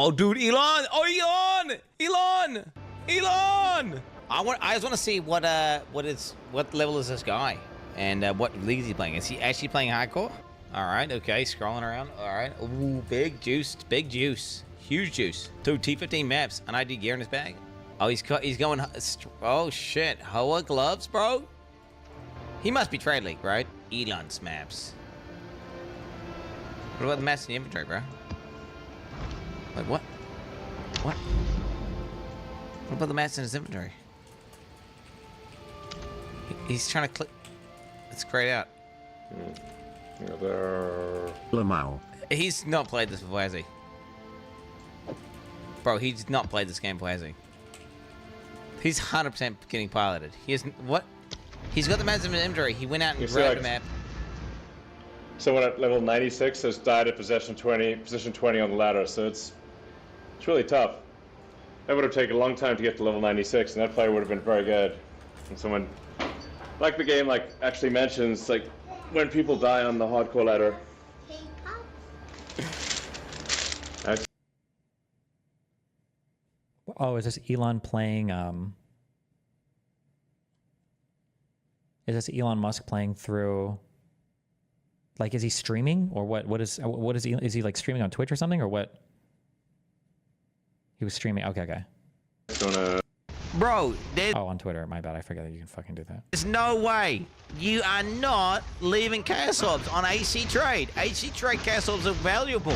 Oh, dude, Elon! Oh, Elon! Elon! Elon! I just want to see what level is this guy, and what league is he playing? Is he actually playing hardcore? All right, okay, scrolling around. All right, ooh, big juice, huge juice. 2 T15 maps, an ID gear in his bag. Oh, he's going. Oh shit, Hoa gloves, bro. He must be Trade League, right? Elon's maps. What about the maps in the inventory, bro? Wait, what? What? What about the maps in his inventory? He's trying to click. Let's grayed out. Yeah, there. Lamau. He's not played this before, has he? Bro, he's not played this game before, has he? He's 100% getting piloted. He isn't. What? He's got the maps in his inventory. He went out and grabbed the map. Someone at level 96 has died at position 20 on the ladder, so it's really tough. That would have taken a long time to get to level 96, and that player would have been very good. And someone, like the game, like actually mentions, like when people die on the hardcore ladder. Oh, is this Elon playing? Is this Elon Musk playing through? Like, is he streaming or what? What is he? Is he like streaming on Twitch or something or what? He was streaming. Okay. Bro, oh, on Twitter. My bad. I forget that you can fucking do that. There's no way you are not leaving chaos orbs on AC Trade. AC Trade chaos orbs are valuable.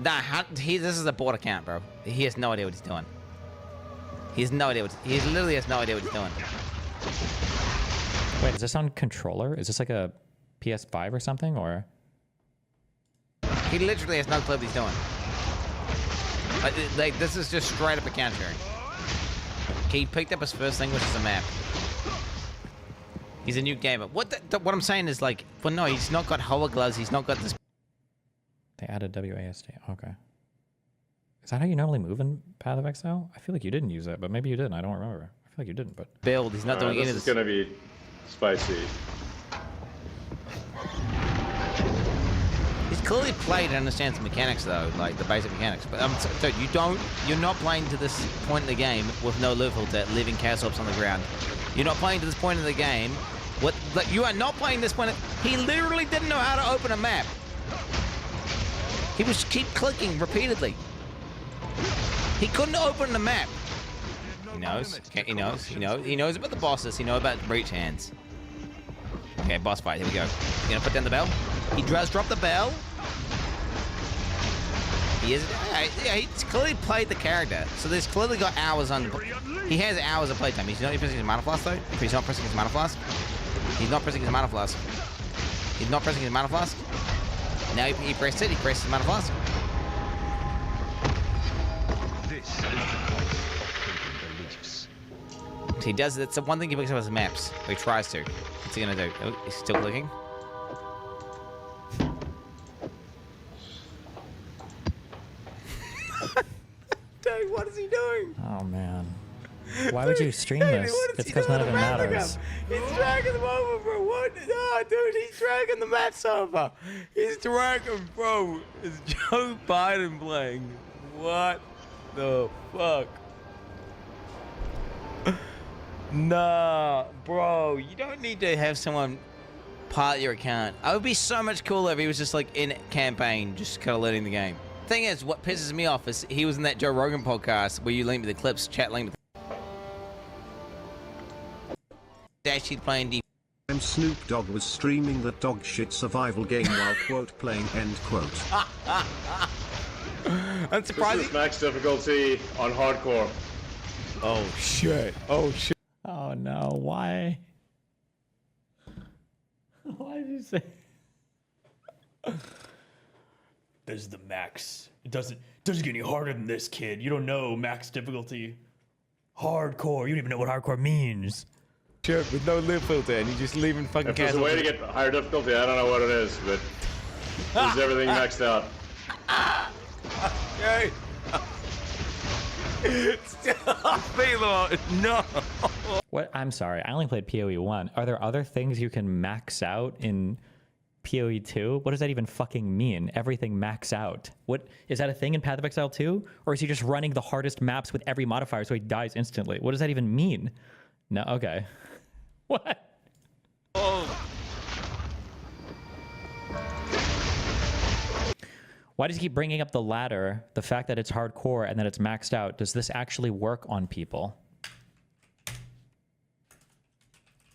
Nah, this is a bot account, bro. He has no idea what he's doing. He literally has no idea what he's doing. Wait, is this on controller? Is this like a PS5 or something, or? He literally has no clue what he's doing. Like this is just straight up account sharing. He picked up his first thing, which is a map. He's a new gamer. What I'm saying is like, well, no, he's not got Hoa gloves. He's not got this. They added WASD. Okay. Is that how you normally move in Path of Exile? I feel like you didn't use that, but maybe you didn't. I don't remember. I feel like you didn't, but... Build. He's not doing any of this. This is gonna be spicy. He's clearly played and understands the mechanics, though, like the basic mechanics. But dude, you're not playing to this point in the game with no live filter, leaving chaos orbs on the ground. You're not playing to this point in the game. You are not playing this point. He literally didn't know how to open a map. He was keep clicking repeatedly. He couldn't open the map. He knows. Okay, he knows about the bosses. He knows about breach hands. Okay, boss fight. Here we go. He's gonna put down the bell. He does drop the bell. He is. Yeah, he's clearly played the character. So there's clearly got hours on. He has hours of playtime. He's not even pressing his mana flask though. He's not pressing his mana flask. He's not pressing his mana flask. He's not pressing his mana flask. Now he pressed it. He pressed his mana flask. He does. That's the one thing he picks up his maps. Or he tries to. What's he gonna do? Oh, he's still clicking. Dude, what is he doing? Oh man. Why would you stream this? It's because none of it matters. He's dragging them over, bro. What? Oh, dude, he's dragging the maps over. He's dragging, bro. It's Joe Biden playing. What the fuck? Nah, bro. You don't need to have someone pilot your account. I would be so much cooler if he was just like in campaign, just kind of learning the game. Thing is, what pisses me off is he was in that Joe Rogan podcast where you link me the clips, chat link me. Actually playing deep. Snoop Dogg was streaming that dog shit survival game while quote playing end quote. I'm surprised. This is max difficulty on hardcore. Oh shit! Oh shit! Oh no! Why? Why did you say? This is the max. It doesn't get any harder than this, kid. You don't know max difficulty. Hardcore. You don't even know what hardcore means. Sure, with no live filter, and you just leaving fucking. If there's a way to get higher difficulty, I don't know what it is, but there's everything maxed out. Okay. Stop, Elon. No. What? I'm sorry. I only played POE1. Are there other things you can max out in POE2? What does that even fucking mean? Everything max out. What is that a thing in Path of Exile 2? Or is he just running the hardest maps with every modifier so he dies instantly? What does that even mean? No, okay. What? Oh. Why does he keep bringing up the ladder, the fact that it's hardcore and that it's maxed out? Does this actually work on people?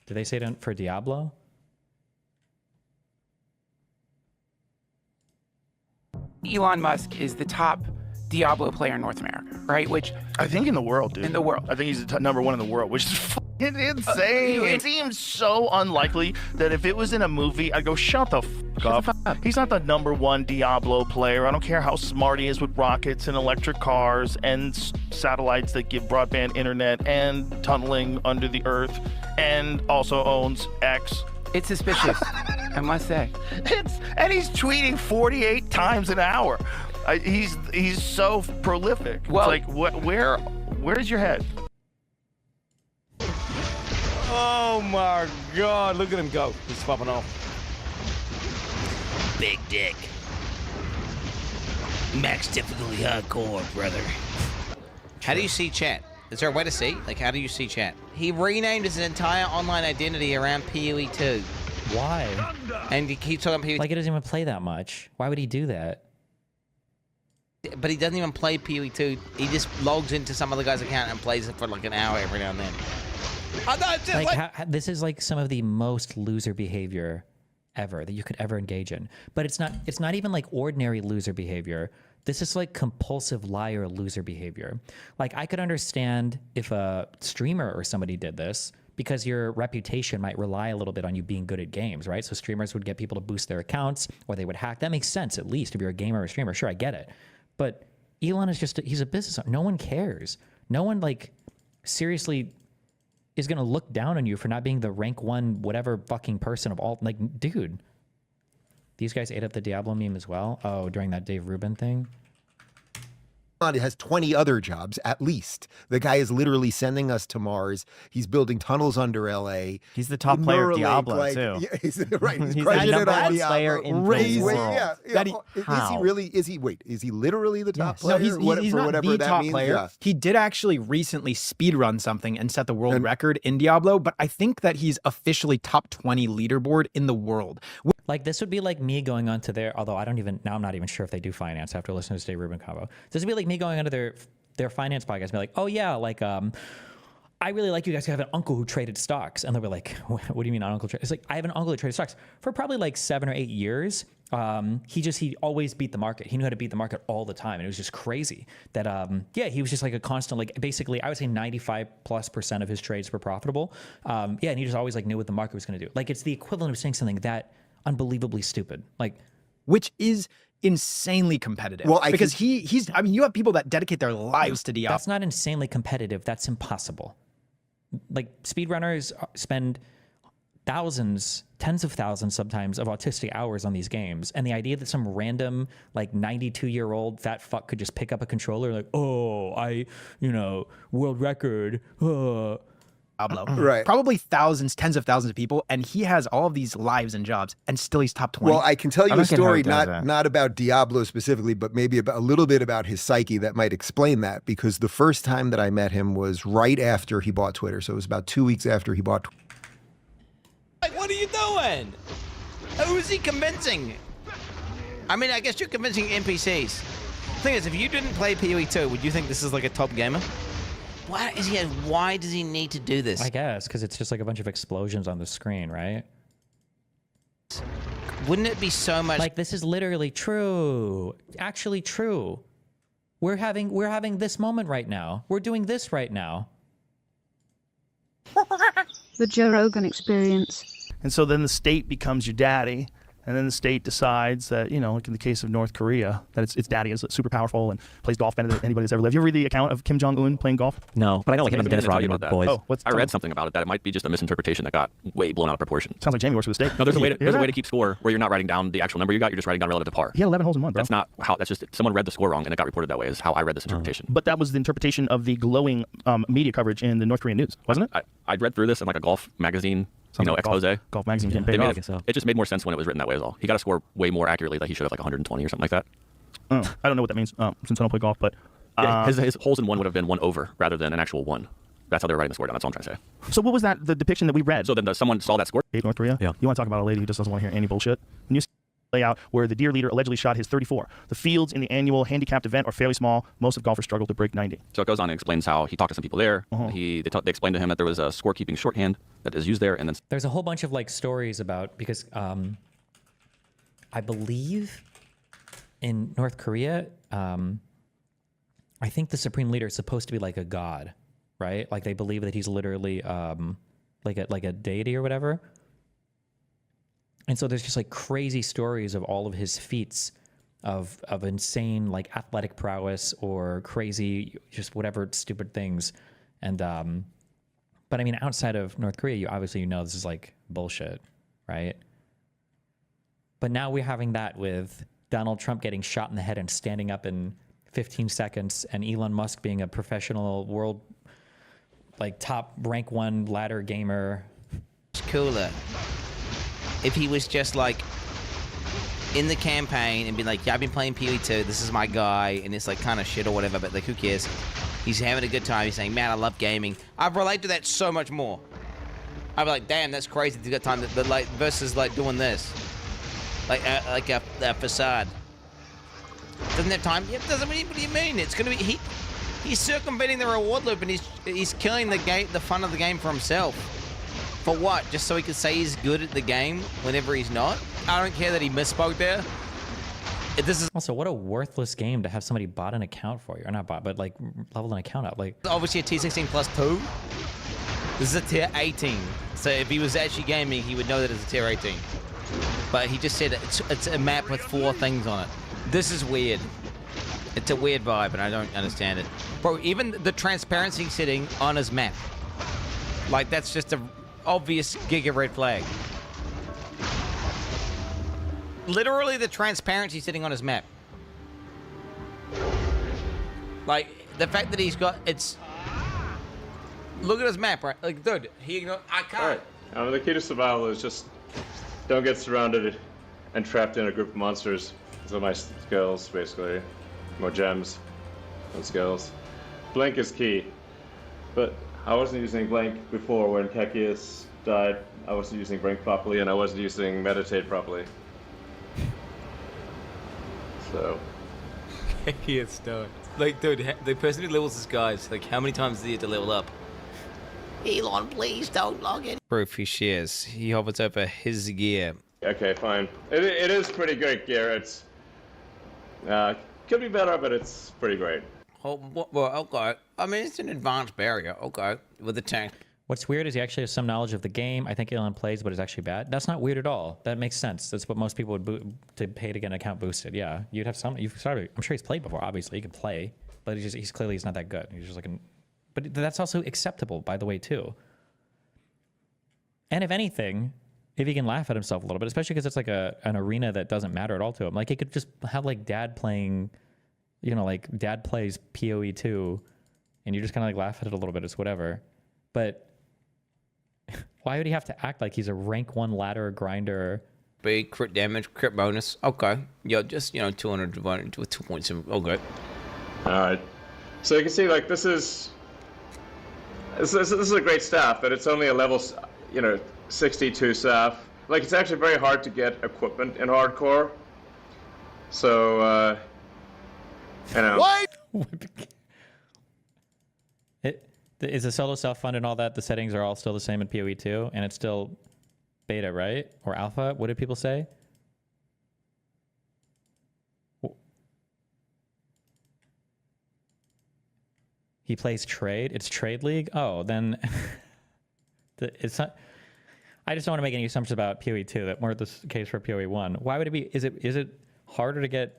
Did they say it for Diablo? Elon Musk is the top Diablo player in North America, right? Which I think in the world, dude. in the world. I think he's the number one in the world, which is fucking insane. It seems so unlikely that if it was in a movie, I'd go, shut the fuck up. He's not the number one Diablo player. I don't care how smart he is with rockets and electric cars and satellites that give broadband internet and tunneling under the earth, and also owns X. It's suspicious, I must say. And he's tweeting 48 times an hour. He's so prolific. Well, it's like, where's your head? Oh my God! Look at him go. He's popping off. Big dick. Max difficulty hardcore, brother. How do you see chat? Is there a way to see? Like, how do you see chat? He renamed his entire online identity around POE2. Why? And he keeps talking POE2. Like, he doesn't even play that much. Why would he do that? But he doesn't even play POE2. He just logs into some other guy's account and plays it for like an hour every now and then. Oh, no, it's just like this is like some of the most loser behavior ever that you could ever engage in. But it's not even like ordinary loser behavior. This is like compulsive liar loser behavior. Like, I could understand if a streamer or somebody did this because your reputation might rely a little bit on you being good at games, right? So streamers would get people to boost their accounts, or they would hack. That makes sense, at least, if you're a gamer or a streamer. Sure, I get it. But Elon is he's a business owner. No one cares. No one, like, seriously is going to look down on you for not being the rank 1 whatever fucking person of all. Like, dude. These guys ate up the Diablo meme as well? Oh, during that Dave Rubin thing? Has 20 other jobs, at least. The guy is literally sending us to Mars. He's building tunnels under LA. He's the top player of Diablo, too. Yeah, he's right. He's the crushing it number on one Diablo. player in the world. Is he really? Is he literally the top player? No, he's not the top player. Yeah. He did actually recently speedrun something and set the world record in Diablo, but I think that he's officially top 20 leaderboard in the world. Like, this would be like me going onto their, although I'm not even sure if they do finance after listening to Dave Rubin combo. This would be like me going onto their finance podcast and be like, oh yeah, like, I really like you guys to have an uncle who traded stocks. And they'll be like, what do you mean an uncle? It's like, I have an uncle who traded stocks for probably like 7 or 8 years. He always beat the market. He knew how to beat the market all the time. And it was just crazy that, he was just like a constant, like, basically I would say 95+% of his trades were profitable. And he just always like knew what the market was going to do. Like, it's the equivalent of saying something that unbelievably stupid, like, which is insanely competitive. Well, because he's I mean, you have people that dedicate their lives to Diablo. That's not insanely competitive. That's impossible. Like, speedrunners spend thousands, tens of thousands sometimes of autistic hours on these games. And the idea that some random, like, 92-year-old fat fuck could just pick up a controller like, oh, world record, Diablo. Right. Probably thousands, tens of thousands of people, and he has all of these lives and jobs, and still he's top 20. Well, I can tell you a story, not about Diablo specifically, but maybe a little bit about his psyche that might explain that, because the first time that I met him was right after he bought Twitter. So it was about 2 weeks after he bought Twitter. Like, what are you doing? Who is he convincing? I mean, I guess you're convincing NPCs. The thing is, if you didn't play POE2, would you think this is like a top gamer? Why does he need to do this? I guess because it's just like a bunch of explosions on the screen, right? Wouldn't it be so much like, this is literally true, actually true. We're having this moment right now. We're doing this right now. The Joe Rogan experience. And so then the state becomes your daddy. And then the state decides that, like in the case of North Korea, that its daddy is super powerful and plays golf better than anybody that's ever lived. You ever read the account of Kim Jong-un playing golf? No, but I know like him and Dennis Rodman about boys. Oh, I read something about it that it might be just a misinterpretation that got way blown out of proportion. Sounds like Jamie works for the state. No, there's a way to keep score where you're not writing down the actual number you got. You're just writing down relative to par. He had 11 holes in one, bro. That's not how. That's just someone read the score wrong and it got reported that way. Is how I read this interpretation. But that was the interpretation of the glowing media coverage in the North Korean news, wasn't it? I'd read through this in like a golf magazine you know, expose. Golf magazine's getting They paid made off. it just made more sense when it was written that way as well. He got to score way more accurately than he should have, like 120 or something like that. I don't know what that means since I don't play golf, but Yeah, his holes in one would have been one over rather than an actual one. That's how they were writing the score down. That's all I'm trying to say. So what was that, the depiction that we read? So then someone saw that score. North Korea? Yeah. You want to talk about a lady who just doesn't want to hear any bullshit? When you see the layout where the deer leader allegedly shot his 34. The fields in the annual handicapped event are fairly small. Most of golfers struggle to break 90. So it goes on and explains how he talked to some people there. They explained to him that there was a scorekeeping shorthand that is used there, and then there's a whole bunch of like stories about because I believe in North Korea, I think the supreme leader is supposed to be like a god, right? Like they believe that he's literally like a deity or whatever. And so there's just like crazy stories of all of his feats of insane like athletic prowess or crazy just whatever stupid things. And but I mean outside of North Korea, you know this is like bullshit, right? But now we're having that with Donald Trump getting shot in the head and standing up in 15 seconds, and Elon Musk being a professional world, like top rank 1 ladder gamer. It's cooler if he was just like in the campaign and be like, yeah, I've been playing POE2, this is my guy, and it's like kind of shit or whatever, but like who cares? He's having a good time. He's saying, man, I love gaming. I've related to that so much more. I'd be like, damn, that's crazy to get time that like versus like doing this. Like a facade. Doesn't have time? Yep, doesn't. What do you mean? It's gonna be he's circumventing the reward loop and he's killing the fun of the game for himself. For what? Just so he can say he's good at the game whenever he's not? I don't care that he misspoke there. This is also what a worthless game to have somebody bought an account for you, or not bought, but like level an account up. Like obviously a T16 plus 2. This is a tier 18. So if he was actually gaming, he would know that it's a tier 18. But he just said it's a map with 4 things on it. This is weird. It's a weird vibe, and I don't understand it. Bro, even the transparency setting on his map. Like, that's just a obvious giga red flag. Literally the transparency setting on his map. Like, the fact that he's got, it's... Look at his map, right? Like, dude, I can't. All right. The key to survival is just don't get surrounded and trapped in a group of monsters. Those are my skills, basically. More gems and skills. Blink is key. But I wasn't using Blink before when Kekius died. I wasn't using Blink properly, and I wasn't using Meditate properly. So. Kekius died. Like, dude, the person who levels his guys, like, how many times does he have to level up? Elon, please don't log in. Proof he shares. He hovers over his gear. Okay, fine. It is pretty great gear. It's could be better, but it's pretty great. Oh, well, okay. I mean, it's an advanced barrier. Okay, with the tank. What's weird is he actually has some knowledge of the game. I think Elon plays, but it's actually bad. That's not weird at all. That makes sense. That's what most people would to pay to get an account boosted. Yeah, you'd have some. I'm sure he's played before. Obviously, he can play, but he's clearly not that good. He's just like but that's also acceptable, by the way, too. And if anything, if he can laugh at himself a little bit, especially because it's like an arena that doesn't matter at all to him. Like he could just have like dad playing, like dad plays POE2, and you just kind of like laugh at it a little bit. It's whatever. But why would he have to act like he's a rank 1 ladder grinder? Big crit damage, crit bonus. Okay. Yeah, just, 200 divided with 2.7. Okay. Alright. So you can see, like, this is a great staff, but it's only a level, 62 staff. Like, it's actually very hard to get equipment in hardcore. So, What? Is the solo self-fund and all that, the settings are all still the same in POE2, and it's still beta, right? Or alpha? What did people say? He plays trade? It's trade league? Oh, then it's not... I just don't want to make any assumptions about POE2 that weren't the case for POE1. Why would it be? Is it harder to get...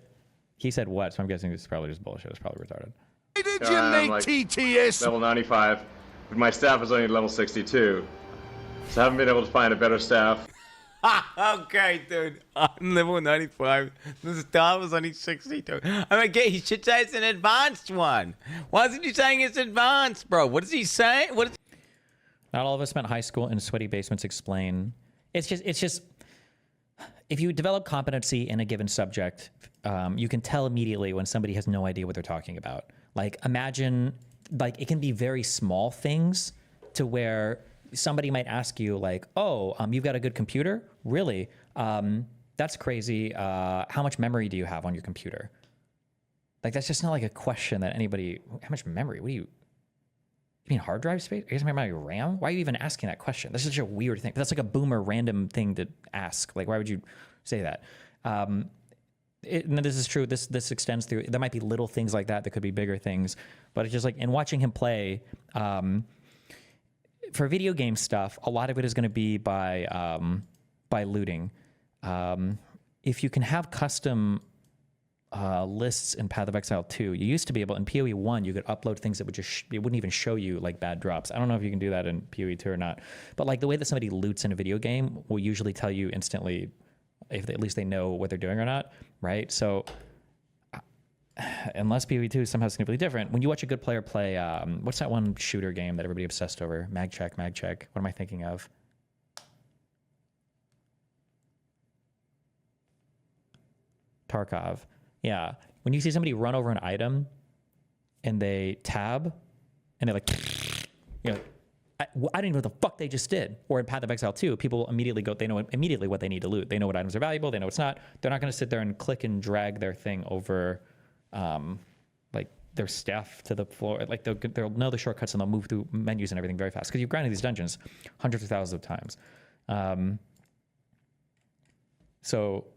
He said what, so I'm guessing this is probably just bullshit. It's probably retarded. Why did you make TTS? Level 95, but my staff is only level 62. So I haven't been able to find a better staff. Okay, dude. I'm level 95. The staff is only 62. I mean, he should say it's an advanced one. Why isn't he saying it's advanced, bro? What is he saying? Not all of us spent high school in sweaty basements. Explain. It's just. If you develop competency in a given subject, you can tell immediately when somebody has no idea what they're talking about. Like, imagine, like, it can be very small things to where somebody might ask you, like, oh, you've got a good computer? Really? That's crazy. How much memory do you have on your computer? Like, that's just not like a question that anybody, how much memory? What do you mean hard drive space? Are you talking about your RAM? Why are you even asking that question? That's such a weird thing. That's like a boomer random thing to ask. Like, why would you say that? And this is true. This extends through. There might be little things like that. There could be bigger things. But it's just like, in watching him play, for video game stuff, a lot of it is going to be by looting. If you can have custom lists in Path of Exile 2, you used to be able, in POE1, you could upload things that would just, it wouldn't even show you like bad drops. I don't know if you can do that in POE2 or not, but like the way that somebody loots in a video game will usually tell you instantly if they, at least they know what they're doing or not, right? So unless POE2 is somehow significantly different, when you watch a good player play, what's that one shooter game that everybody obsessed over? Mag check. What am I thinking of? Tarkov. Yeah. When you see somebody run over an item and they tab and they're like, you know, I don't even know what the fuck they just did. Or in Path of Exile 2, people immediately go, they know immediately what they need to loot. They know what items are valuable. They know what's not. They're not going to sit there and click and drag their thing over, like their staff to the floor. Like they'll know the shortcuts and they'll move through menus and everything very fast. Because you've grinded these dungeons hundreds of thousands of times. So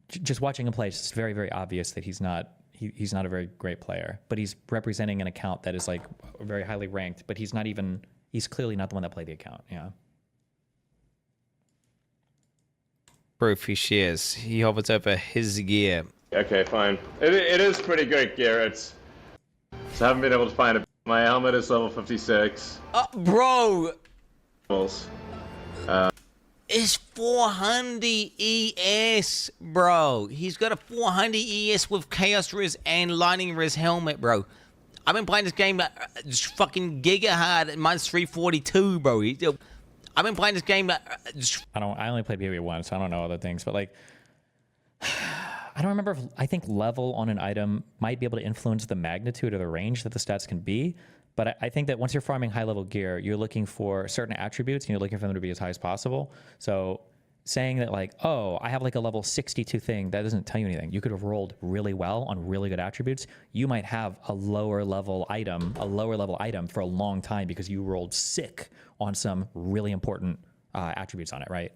just watching him play, it's just very, very obvious that he's not a very great player, but he's representing an account that is like very highly ranked, but he's clearly not the one that played the account. Yeah. Proof he shares. He hovers over his gear. Okay, fine. It is pretty good gear. So I haven't been able to find it. My helmet is level 56. Bro! It's 400 ES, bro. He's got a 400 ES with Chaos Riz and Lightning Riz helmet, bro. I've been playing this game just fucking giga hard at minus 342, bro. I've been playing this game I only played PoE once, so I don't know other things, but like, I don't remember I think level on an item might be able to influence the magnitude or the range that the stats can be. But I think that once you're farming high-level gear, you're looking for certain attributes, and you're looking for them to be as high as possible. So saying that, like, oh, I have like a level 62 thing, that doesn't tell you anything. You could have rolled really well on really good attributes. You might have a lower-level item for a long time because you rolled sick on some really important attributes on it, right?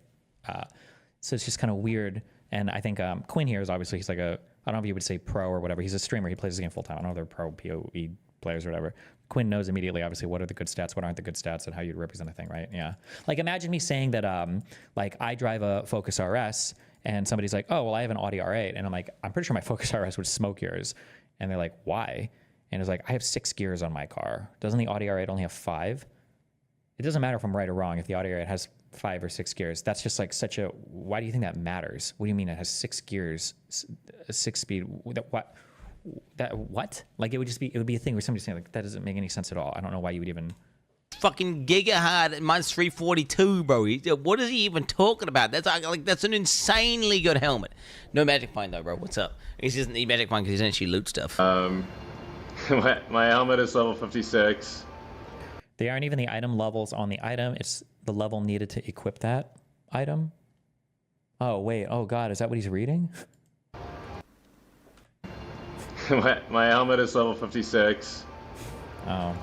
So it's just kind of weird. And I think Quinn here is obviously, he's like I don't know if you would say pro or whatever. He's a streamer. He plays this game full-time. I don't know if they're pro PoE players or whatever. Quinn knows immediately, obviously, what are the good stats, what aren't the good stats, and how you represent a thing, right? Yeah. Like, imagine me saying that, like, I drive a Focus RS, and somebody's like, oh, well, I have an Audi R8. And I'm like, I'm pretty sure my Focus RS would smoke yours. And they're like, why? And it's like, I have 6 gears on my car. Doesn't the Audi R8 only have 5? It doesn't matter if I'm right or wrong if the Audi R8 has 5 or 6 gears. That's just like such a, why do you think that matters? What do you mean it has 6 gears, 6 speed? What? Like, it would be a thing where somebody's saying, like, that doesn't make any sense at all. I don't know why you would even. Fucking giga hard at minus 342, bro. What is he even talking about? That's an insanely good helmet. No magic find though, bro. What's up? He's isn't the magic find because he doesn't actually loot stuff. My helmet is level 56. They aren't even the item levels on the item. It's the level needed to equip that item. Oh wait. Oh god, is that what he's reading? My helmet is level 56. Oh.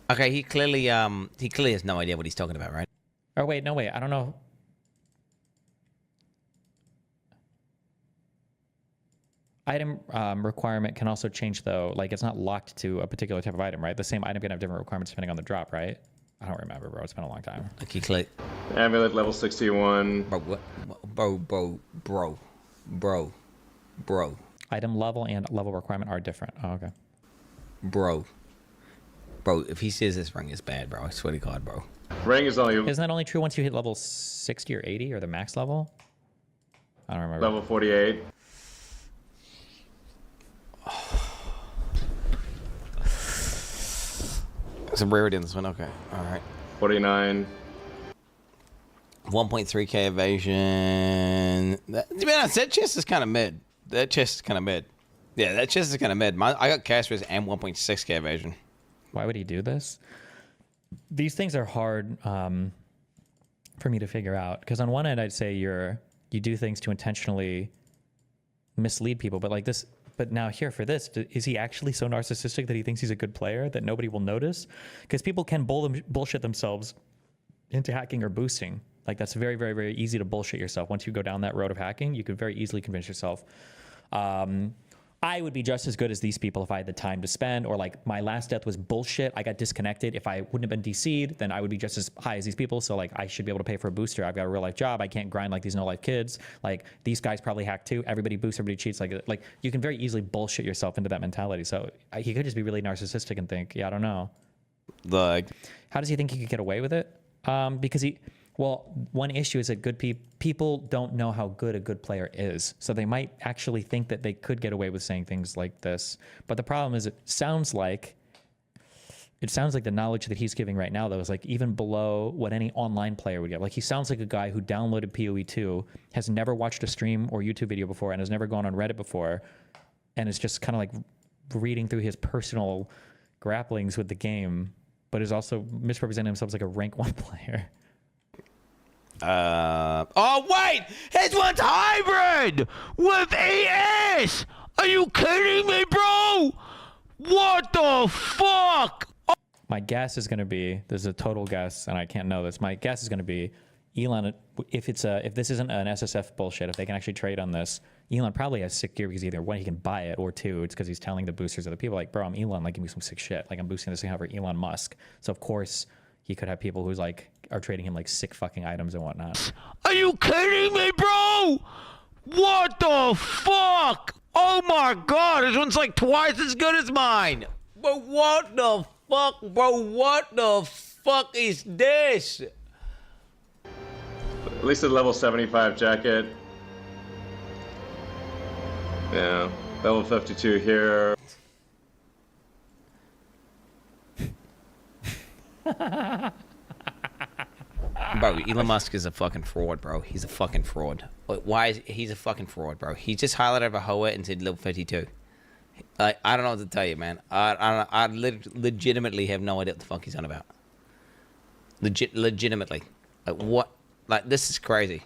Okay, he clearly has no idea what he's talking about, right? Oh wait, no wait, I don't know. Item requirement can also change though. Like, it's not locked to a particular type of item, right? The same item can have different requirements depending on the drop, right? I don't remember, bro. It's been a long time. Okay, click. Amulet level 61. Bro, what? Bro. Item level and level requirement are different. Oh, okay. Bro, if he says this ring is bad, bro, I swear to God, bro. Ring is only... Isn't that only true once you hit level 60 or 80 or the max level? I don't remember. Level 48. Some rarity in this one. Okay. All right. 49. 1.3k evasion. That chest is kind of mid. That chest is kind of mid. Yeah, that chest is kind of mid. I got cast risk and 1.6k evasion. Why would he do this? These things are hard for me to figure out, because on one end I'd say you do things to intentionally mislead people, but like this. But now here for this, is he actually so narcissistic that he thinks he's a good player that nobody will notice? Because people can bullshit themselves into hacking or boosting. Like that's very, very, very easy to bullshit yourself. Once you go down that road of hacking, you could very easily convince yourself. I would be just as good as these people if I had the time to spend, or like my last death was bullshit. I got disconnected. If I wouldn't have been DC'd, then I would be just as high as these people. So like I should be able to pay for a booster. I've got a real life job. I can't grind like these no life kids. Like these guys probably hack too. Everybody boosts, everybody cheats. Like you can very easily bullshit yourself into that mentality. So he could just be really narcissistic and think, yeah, I don't know. Like, how does he think he could get away with it? Because one issue is that good people don't know how good a good player is. So they might actually think that they could get away with saying things like this. But the problem is it sounds like the knowledge that he's giving right now, though, is like even below what any online player would get. Like he sounds like a guy who downloaded POE2, has never watched a stream or YouTube video before, and has never gone on Reddit before, and is just kind of like reading through his personal grapplings with the game, but is also misrepresenting himself as like a rank 1 player. Oh wait, his one's hybrid with ES. Are you kidding me, bro? What the fuck? My guess is going to be, this is a total guess, and I can't know this. My guess is going to be Elon. If this isn't an SSF bullshit, if they can actually trade on this, Elon probably has sick gear because either one, he can buy it, or two, it's because he's telling the boosters of the people like, bro, I'm Elon, like give me some sick shit. Like I'm boosting this thing over Elon Musk. So of course he could have people who's like are trading him like sick fucking items and whatnot. Are you kidding me, bro? What the fuck? Oh my god, this one's like twice as good as mine. But what the fuck, bro? What the fuck is this? At least a level 75 jacket. Yeah, level 52 here. Bro, Elon Musk is a fucking fraud, bro. He's a fucking fraud. Why is he's a fucking fraud, bro? He just highlighted a Hoa and said level 52. I don't know what to tell you, man. I legitimately have no idea what the fuck he's on about. Legitimately. Like what? Like this is crazy.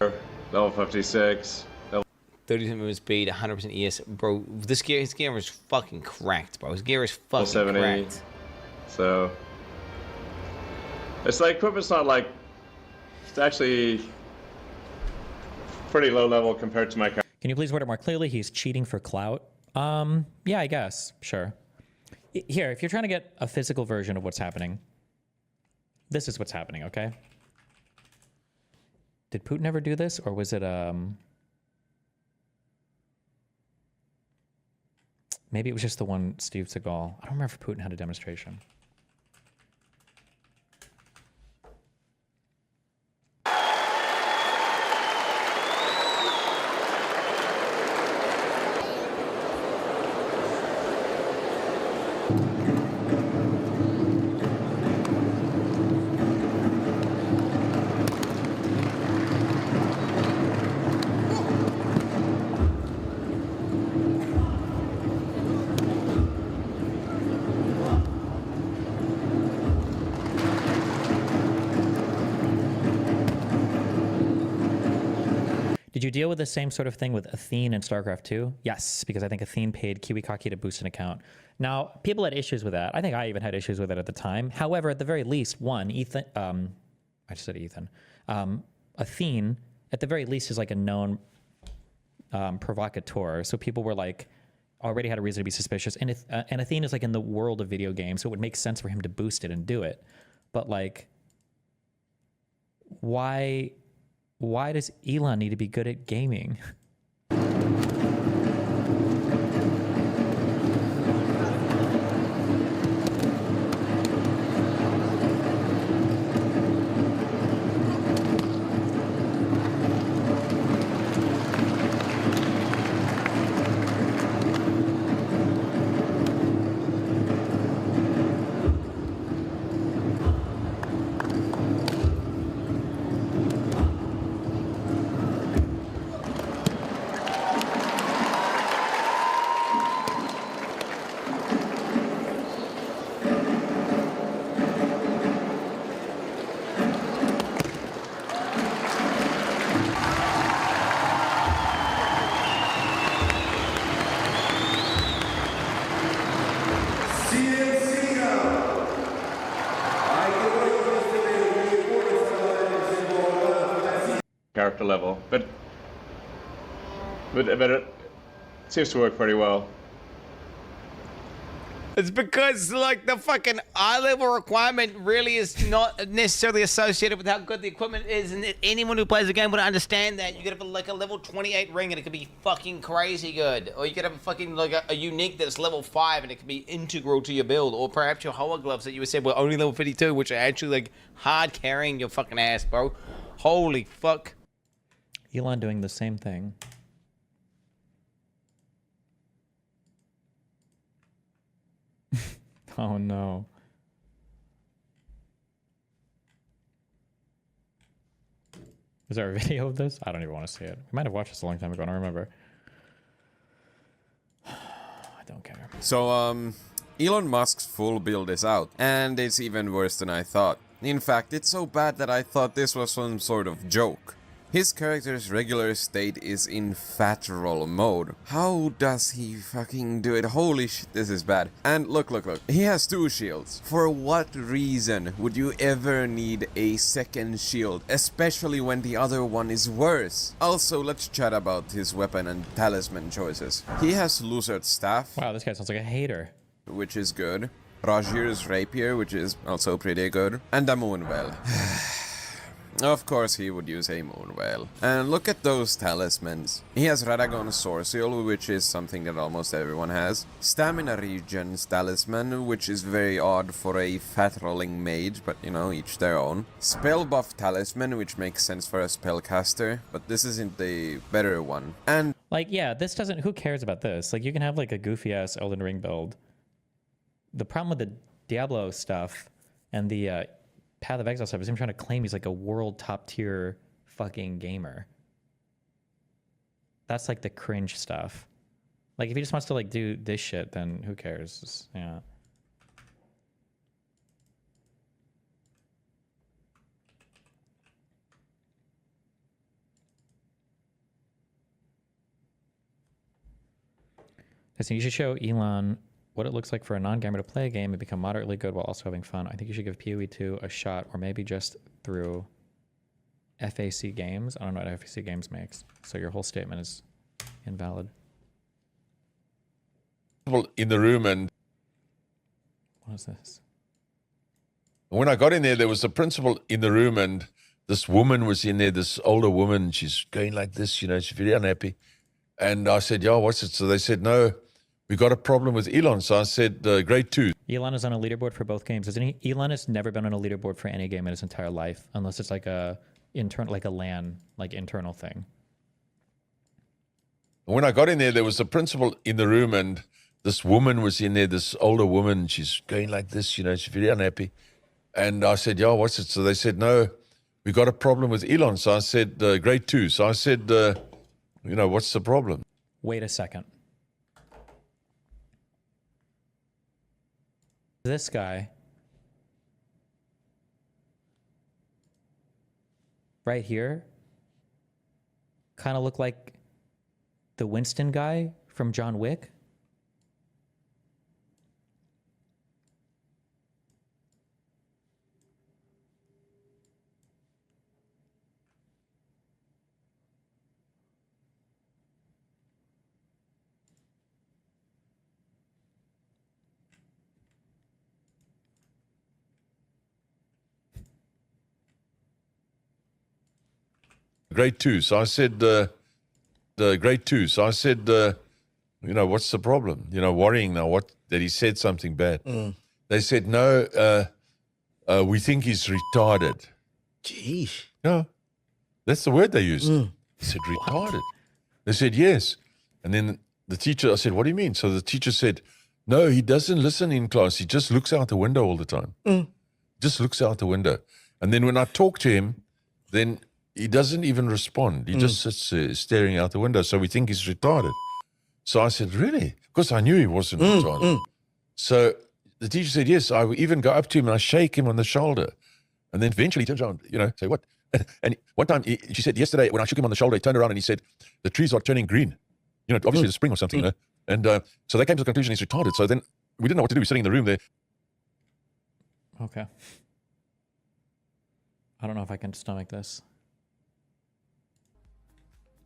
Level 56. 30% movement speed, 100% ES. Bro, his gear is fucking cracked, bro. His gear is fucking 70. cracked. So it's like equipment's not like, it's actually pretty low level compared to my car. Can you please word it more clearly? He's cheating for clout. Yeah, I guess. Sure. Here, if you're trying to get a physical version of what's happening, this is what's happening, okay? Did Putin ever do this, or was it, maybe it was just the one Steve Seagal. I don't remember if Putin had a demonstration. Did you deal with the same sort of thing with Athene and StarCraft 2? Yes, because I think Athene paid Kiwikaki to boost an account. Now, people had issues with that. I think I even had issues with it at the time. However, at the very least, one, Athene, at the very least, is like a known provocateur. So people were like, already had a reason to be suspicious. And Athene is like in the world of video games, so it would make sense for him to boost it and do it. But like, why does Elon need to be good at gaming? character level, but it seems to work pretty well. It's because, like, the fucking eye level requirement really is not necessarily associated with how good the equipment is, and anyone who plays the game would understand that. You could have, like, a level 28 ring and it could be fucking crazy good. Or you could have a fucking, like, a unique that's level 5 and it could be integral to your build. Or perhaps your Hoa gloves that you said were only level 52, which are actually, like, hard carrying your fucking ass, bro. Holy fuck. Elon doing the same thing. Oh no. Is there a video of this? I don't even want to see it. We might have watched this a long time ago, I don't remember. I don't care. So, Elon Musk's full build is out, and it's even worse than I thought. In fact, it's so bad that I thought this was some sort of joke. His character's regular state is in fat-roll mode. How does he fucking do it? Holy shit, this is bad. And look. He has 2 shields. For what reason would you ever need a second shield? Especially when the other one is worse. Also, let's chat about his weapon and talisman choices. He has Luzard's staff. Wow, this guy sounds like a hater. Which is good. Rajir's rapier, which is also pretty good. And a moonwell. Of course he would use a moonwell. And look at those talismans. He has Radagon's Sourceal, which is something that almost everyone has. Stamina Region's talisman, which is very odd for a fat-rolling mage, but you know, each their own. Spell buff talisman, which makes sense for a spellcaster, but this isn't the better one. And like, yeah, this doesn't, who cares about this? Like, you can have like a goofy-ass Elden Ring build. The problem with the Diablo stuff and the Path of Exile stuff is him trying to claim he's like a world top tier fucking gamer. That's like the cringe stuff. Like if he just wants to like do this shit, then who cares? Just, yeah. Listen, you should show Elon what it looks like for a non-gamer to play a game and become moderately good while also having fun. I think you should give POE2 a shot, or maybe just through FAC Games. I don't know what FAC Games makes, so your whole statement is invalid. In the room, and what is this? When I got in there was a principal in the room, and this woman was in there, this older woman. She's going like this, you know, she's very unhappy. And I said, yeah, what's it? So they said, no, we got a problem with Elon. So I said, grade 2. Elon is on a leaderboard for both games, isn't he? Elon has never been on a leaderboard for any game in his entire life, unless it's like a internal, like a LAN, like internal thing. When I got in there was a principal in the room, and this woman was in there, this older woman. She's going like this, you know, she's very unhappy. And I said, yeah, what's it? So they said, no, we got a problem with Elon. So I said, grade 2. So I said, you know, what's the problem? Wait a second. This guy right here kind of look like the Winston guy from John Wick. Grade 2. So I said, grade 2. So I said, you know, what's the problem? You know, worrying now that he said something bad. They said, no, we think he's retarded. Jeez. No, that's the word they used. They said, retarded. They said, yes. And then the teacher, I said, what do you mean? So the teacher said, no, he doesn't listen in class. He just looks out the window all the time. Just looks out the window. And then when I talk to him, then he doesn't even respond. He just sits staring out the window. So we think he's retarded. So I said, really? Because I knew he wasn't retarded. So the teacher said, yes. I would even go up to him and I shake him on the shoulder. And then eventually he turns around, you know, say, what? And one time she said, yesterday when I shook him on the shoulder, he turned around and he said, the trees are turning green. You know, obviously it's spring or something. You know? And so they came to the conclusion he's retarded. So then we didn't know what to do. We were sitting in the room there. Okay. I don't know if I can stomach this.